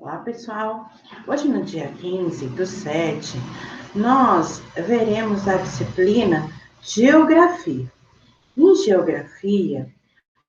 Olá, pessoal. Hoje, no dia 15/7, nós veremos a disciplina Geografia. Em Geografia,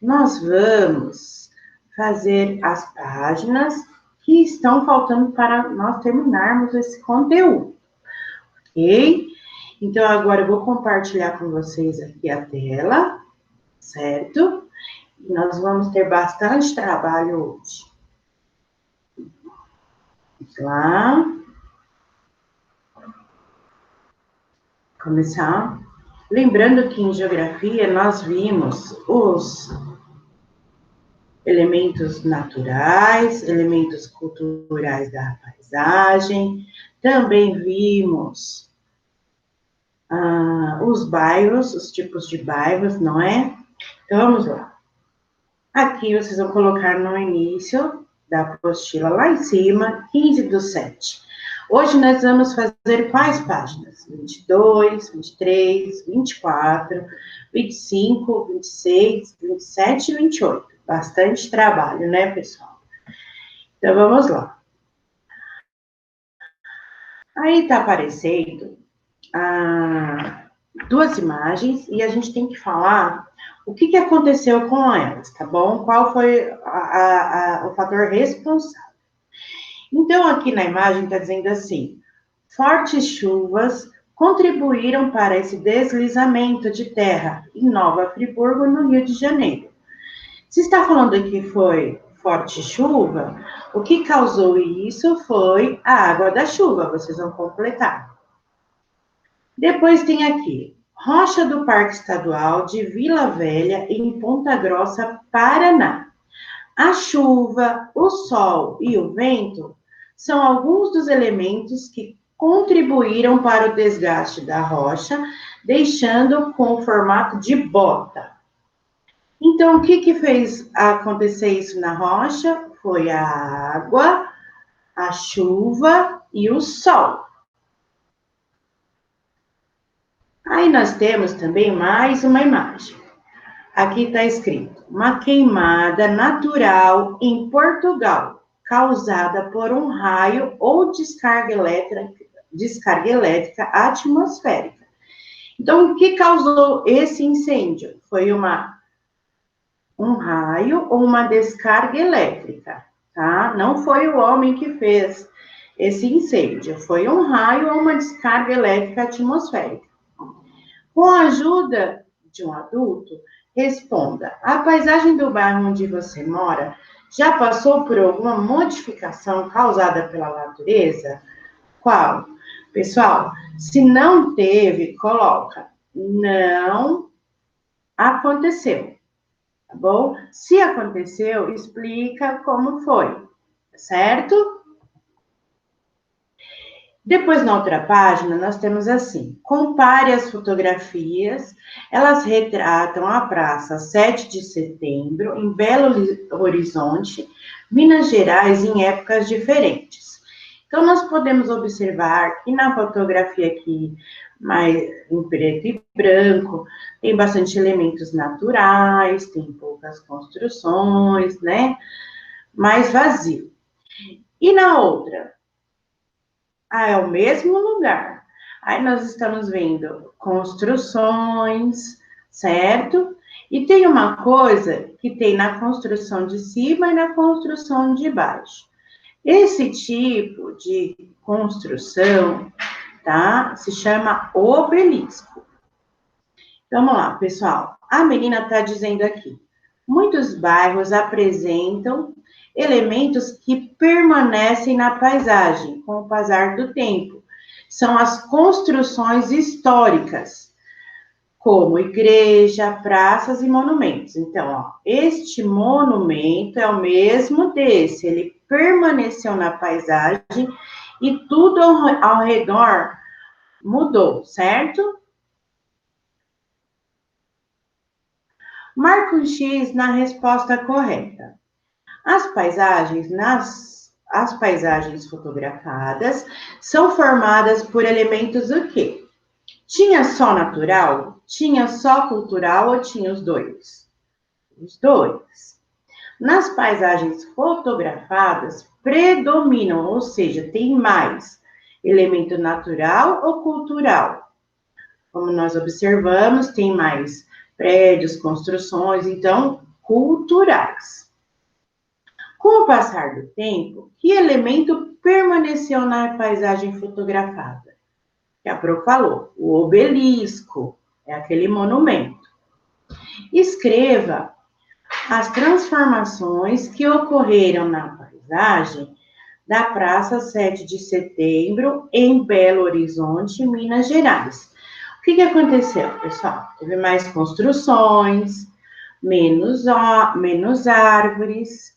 nós vamos fazer as páginas que estão faltando para nós terminarmos esse conteúdo, ok? Então, agora eu vou compartilhar com vocês aqui a tela, certo? Nós vamos ter bastante trabalho hoje. Vamos lá. Começar. Lembrando que em geografia nós vimos os elementos naturais, elementos culturais da paisagem, também vimos os bairros, os tipos de bairros, não é? Então vamos lá. Aqui vocês vão colocar no início da apostila, lá em cima, 15/7. Hoje nós vamos fazer quais páginas? 22, 23, 24, 25, 26, 27 e 28. Bastante trabalho, né, pessoal? Então, vamos lá. Aí tá aparecendo duas imagens e a gente tem que falar o que aconteceu com elas, tá bom? Qual foi o fator responsável. Então, aqui na imagem está dizendo assim: fortes chuvas contribuíram para esse deslizamento de terra em Nova Friburgo, no Rio de Janeiro. Se está falando que foi forte chuva, o que causou isso foi a água da chuva, vocês vão completar. Depois tem aqui, rocha do Parque Estadual de Vila Velha, em Ponta Grossa, Paraná. A chuva, o sol e o vento são alguns dos elementos que contribuíram para o desgaste da rocha, deixando com o formato de bota. Então, o que fez acontecer isso na rocha? Foi a água, a chuva e o sol. Aí nós temos também mais uma imagem. Aqui está escrito: uma queimada natural em Portugal, causada por um raio ou descarga elétrica atmosférica. Então, o que causou esse incêndio? Foi um raio ou uma descarga elétrica, tá? Não foi o homem que fez esse incêndio, foi um raio ou uma descarga elétrica atmosférica. Com a ajuda de um adulto, responda: a paisagem do bairro onde você mora já passou por alguma modificação causada pela natureza? Qual? Pessoal, se não teve, coloca: não aconteceu, tá bom? Se aconteceu, explica como foi, certo? Depois, na outra página, nós temos assim: compare as fotografias, elas retratam a Praça 7 de Setembro, em Belo Horizonte, Minas Gerais, em épocas diferentes. Então, nós podemos observar que na fotografia aqui, mais em preto e branco, tem bastante elementos naturais, tem poucas construções, né? Mais vazio. E na outra? É o mesmo lugar. Aí nós estamos vendo construções, certo? E tem uma coisa que tem na construção de cima e na construção de baixo. Esse tipo de construção, tá? Se chama obelisco. Vamos lá, pessoal. A menina está dizendo aqui: muitos bairros apresentam elementos que permanecem na paisagem com o passar do tempo. São as construções históricas, como igreja, praças e monumentos. Então, ó, este monumento é o mesmo desse, ele permaneceu na paisagem e tudo ao redor mudou, certo? Marque um X na resposta correta. As paisagens fotografadas são formadas por elementos o quê? Tinha só natural? Tinha só cultural ou tinha os dois? Os dois. Nas paisagens fotografadas, predominam, ou seja, tem mais elemento natural ou cultural. Como nós observamos, tem mais prédios, construções, então, culturais. Com o passar do tempo, que elemento permaneceu na paisagem fotografada? Que a Pro falou, o obelisco, é aquele monumento. Escreva as transformações que ocorreram na paisagem da Praça 7 de Setembro, em Belo Horizonte, Minas Gerais. O que aconteceu, pessoal? Teve mais construções, menos árvores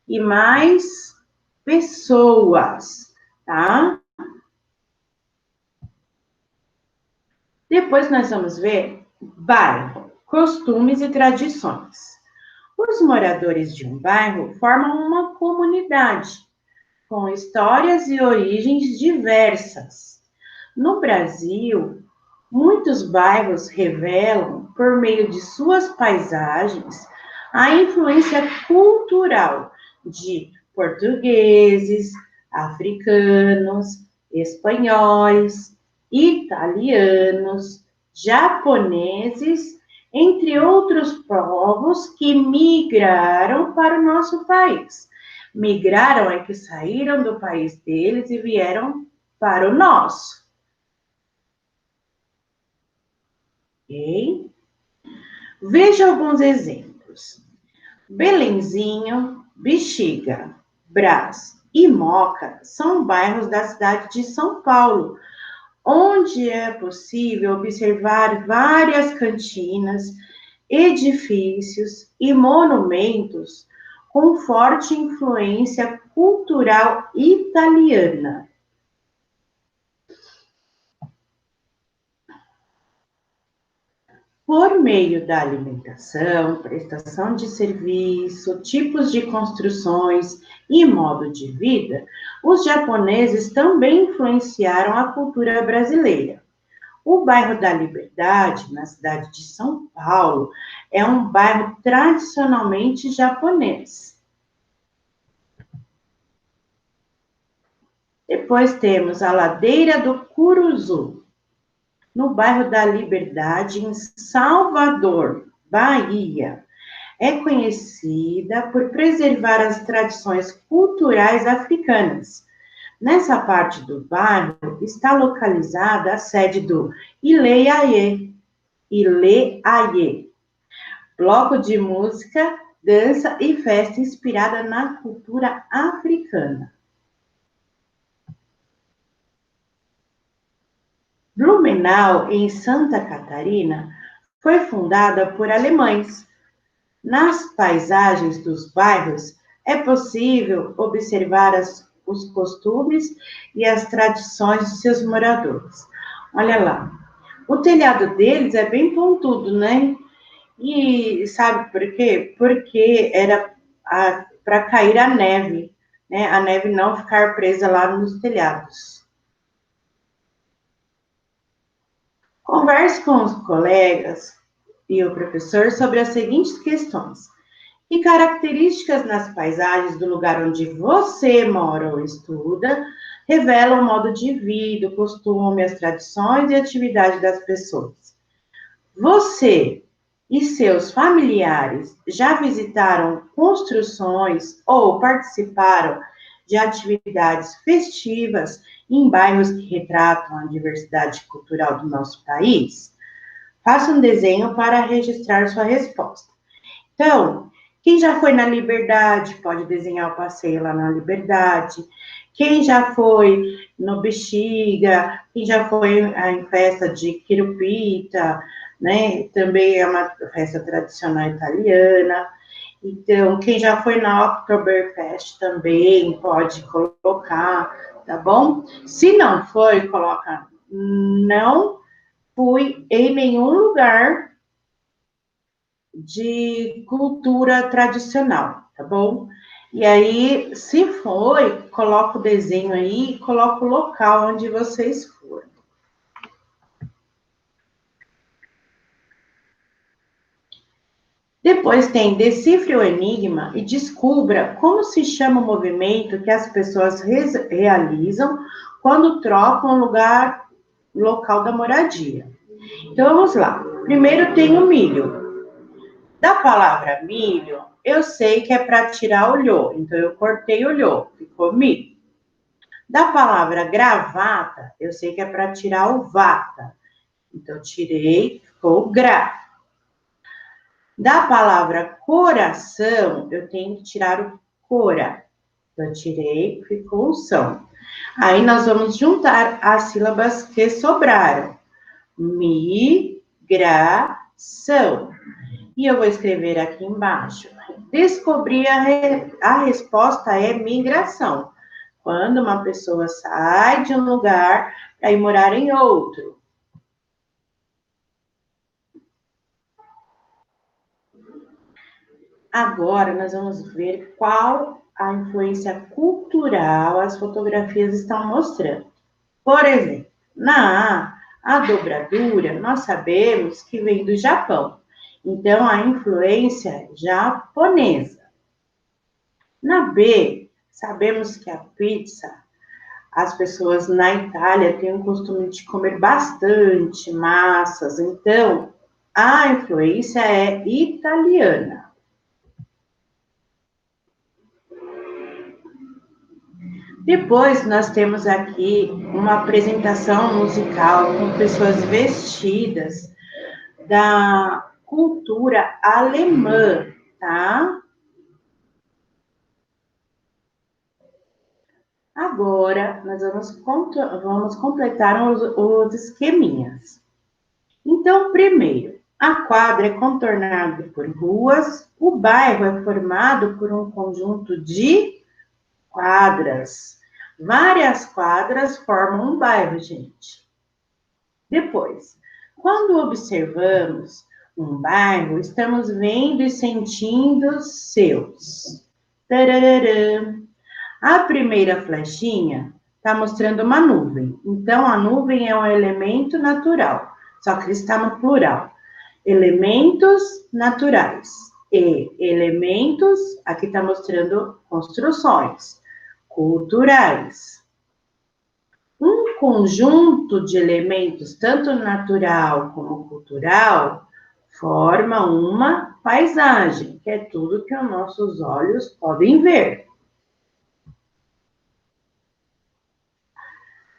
e mais pessoas, tá? Depois nós vamos ver bairro, costumes e tradições. Os moradores de um bairro formam uma comunidade com histórias e origens diversas. No Brasil, muitos bairros revelam, por meio de suas paisagens, a influência cultural de portugueses, africanos, espanhóis, italianos, japoneses, entre outros povos que migraram para o nosso país. Migraram é que saíram do país deles e vieram para o nosso. Ok? Veja alguns exemplos. Belenzinho, Bexiga, Brás e Moca são bairros da cidade de São Paulo, onde é possível observar várias cantinas, edifícios e monumentos com forte influência cultural italiana. Por meio da alimentação, prestação de serviço, tipos de construções e modo de vida, os japoneses também influenciaram a cultura brasileira. O bairro da Liberdade, na cidade de São Paulo, é um bairro tradicionalmente japonês. Depois temos a Ladeira do Curuzu, no bairro da Liberdade, em Salvador, Bahia. É conhecida por preservar as tradições culturais africanas. Nessa parte do bairro está localizada a sede do Ileaie, bloco de música, dança e festa inspirada na cultura africana. Blumenau, em Santa Catarina, foi fundada por alemães. Nas paisagens dos bairros, é possível observar os costumes e as tradições de seus moradores. Olha lá, o telhado deles é bem pontudo, né? E sabe por quê? Porque era para cair a neve, né? A neve não ficar presa lá nos telhados. Converse com os colegas e o professor sobre as seguintes questões. Que características nas paisagens do lugar onde você mora ou estuda revelam o modo de vida, o costume, as tradições e atividades das pessoas? Você e seus familiares já visitaram construções ou participaram de atividades festivas em bairros que retratam a diversidade cultural do nosso país? Faça um desenho para registrar sua resposta. Então, quem já foi na Liberdade, pode desenhar o passeio lá na Liberdade. Quem já foi no Bexiga, quem já foi em festa de Quirupita, né? Também é uma festa tradicional italiana. Então, quem já foi na Oktoberfest também pode colocar, tá bom? Se não foi, coloca não fui em nenhum lugar de cultura tradicional, tá bom? E aí, se foi, coloca o desenho aí, coloca o local onde vocês foram. Depois tem decifre o enigma e descubra como se chama o movimento que as pessoas realizam quando trocam local da moradia. Então vamos lá. Primeiro tem o milho. Da palavra milho, eu sei que é para tirar o lho, então eu cortei o lho, ficou milho. Da palavra gravata, eu sei que é para tirar o vata, então tirei, ficou gra. Da palavra coração, eu tenho que tirar o cora. Eu tirei, ficou o são. Aí nós vamos juntar as sílabas que sobraram. Migração. E eu vou escrever aqui embaixo. Descobrir a resposta é migração. Quando uma pessoa sai de um lugar para ir morar em outro. Agora nós vamos ver qual a influência cultural as fotografias estão mostrando. Por exemplo, na A, a dobradura, nós sabemos que vem do Japão. Então, a influência é japonesa. Na B, sabemos que a pizza, as pessoas na Itália têm o costume de comer bastante massas. Então, a influência é italiana. Depois, nós temos aqui uma apresentação musical com pessoas vestidas da cultura alemã, tá? Agora, nós vamos completar os esqueminhas. Então, primeiro, a quadra é contornada por ruas, o bairro é formado por um conjunto de quadras. Várias quadras formam um bairro, gente. Depois, quando observamos um bairro, estamos vendo e sentindo seus. Tararã. A primeira flechinha está mostrando uma nuvem. Então, a nuvem é um elemento natural, só que está no plural. Elementos naturais. E elementos, aqui está mostrando construções culturais. Um conjunto de elementos, tanto natural como cultural, forma uma paisagem, que é tudo que os nossos olhos podem ver.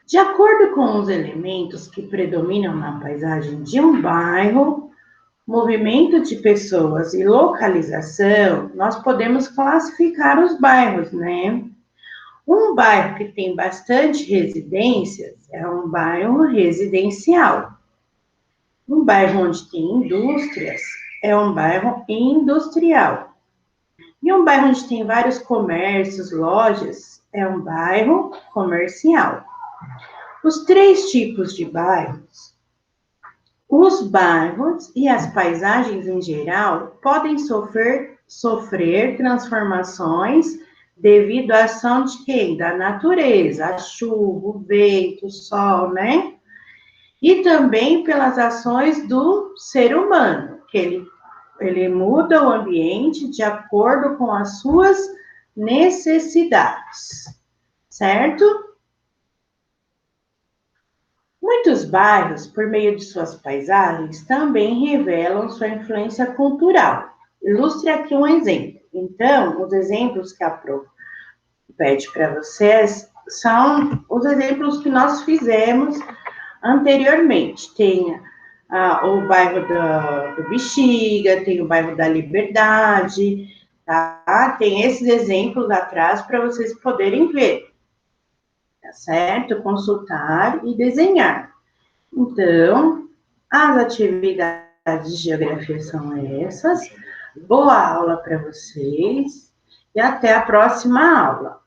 De acordo com os elementos que predominam na paisagem de um bairro, movimento de pessoas e localização, nós podemos classificar os bairros, né? Um bairro que tem bastante residências é um bairro residencial. Um bairro onde tem indústrias é um bairro industrial. E um bairro onde tem vários comércios, lojas, é um bairro comercial. Os três tipos de bairros, os bairros e as paisagens em geral podem sofrer transformações devido à ação de quem? Da natureza, a chuva, o vento, o sol, né? E também pelas ações do ser humano, que ele muda o ambiente de acordo com as suas necessidades, certo? Muitos bairros, por meio de suas paisagens, também revelam sua influência cultural. Ilustre aqui um exemplo. Então, os exemplos que a Pro pede para vocês são os exemplos que nós fizemos anteriormente. Tem o bairro do Bexiga, tem o bairro da Liberdade, tá? Tem esses exemplos atrás para vocês poderem ver, tá certo? Consultar e desenhar. Então, as atividades de geografia são essas. Boa aula para vocês e até a próxima aula.